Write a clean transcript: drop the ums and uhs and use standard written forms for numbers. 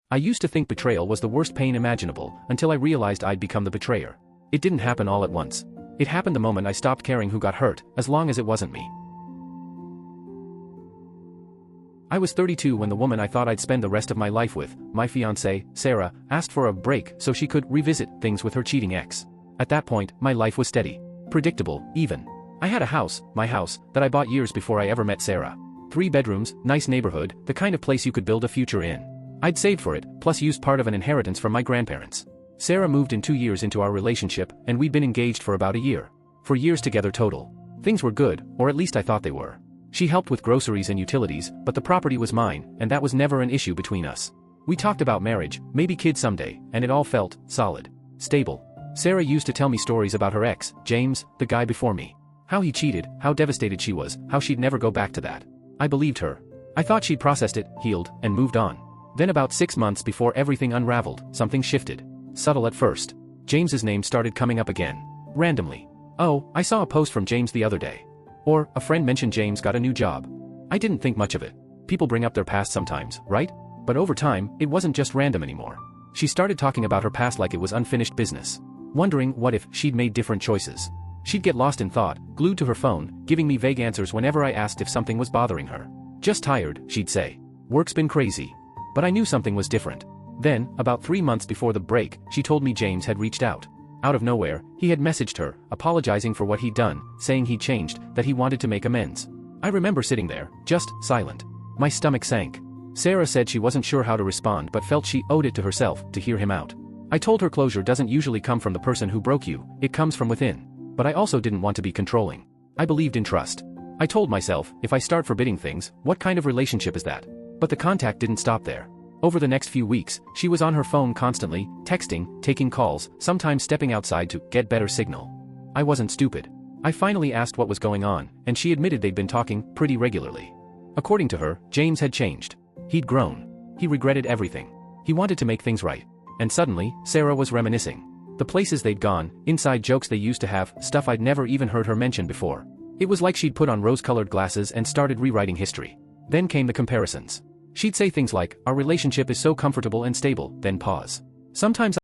I used to think betrayal was the worst pain imaginable, until I realized I'd become the betrayer. It didn't happen all at once. It happened the moment I stopped caring who got hurt, as long as it wasn't me. I was 32 when the woman I thought I'd spend the rest of my life with, my fiancée, Sarah, asked for a break so she could revisit things with her cheating ex. At that point, my life was steady. Predictable, even. I had a house, my house, that I bought years before I ever met Sarah. 3 bedrooms, nice neighborhood, the kind of place you could build a future in. I'd saved for it, plus used part of an inheritance from my grandparents. Sarah moved in 2 years into our relationship, and we'd been engaged for about a year. 4 years together total. Things were good, or at least I thought they were. She helped with groceries and utilities, but the property was mine, and that was never an issue between us. We talked about marriage, maybe kids someday, and it all felt solid. Stable. Sarah used to tell me stories about her ex, James, the guy before me. How he cheated, how devastated she was, how she'd never go back to that. I believed her. I thought she'd processed it, healed, and moved on. Then about 6 months before everything unraveled, something shifted. Subtle at first. James's name started coming up again. Randomly. Oh, I saw a post from James the other day. Or, a friend mentioned James got a new job. I didn't think much of it. People bring up their past sometimes, right? But over time, it wasn't just random anymore. She started talking about her past like it was unfinished business. Wondering what if she'd made different choices. She'd get lost in thought, glued to her phone, giving me vague answers whenever I asked if something was bothering her. Just tired, she'd say. Work's been crazy. But I knew something was different. Then, about 3 months before the break, she told me James had reached out. Out of nowhere, he had messaged her, apologizing for what he'd done, saying he'd changed, that he wanted to make amends. I remember sitting there, just silent. My stomach sank. Sarah said she wasn't sure how to respond but felt she owed it to herself to hear him out. I told her closure doesn't usually come from the person who broke you, it comes from within. But I also didn't want to be controlling. I believed in trust. I told myself, if I start forbidding things, what kind of relationship is that? But the contact didn't stop there. Over the next few weeks, she was on her phone constantly, texting, taking calls, sometimes stepping outside to get better signal. I wasn't stupid. I finally asked what was going on, and she admitted they'd been talking pretty regularly. According to her, James had changed. He'd grown. He regretted everything. He wanted to make things right. And suddenly, Sarah was reminiscing. The places they'd gone, inside jokes they used to have, stuff I'd never even heard her mention before. It was like she'd put on rose-colored glasses and started rewriting history. Then came the comparisons. She'd say things like, our relationship is so comfortable and stable, then pause. Sometimes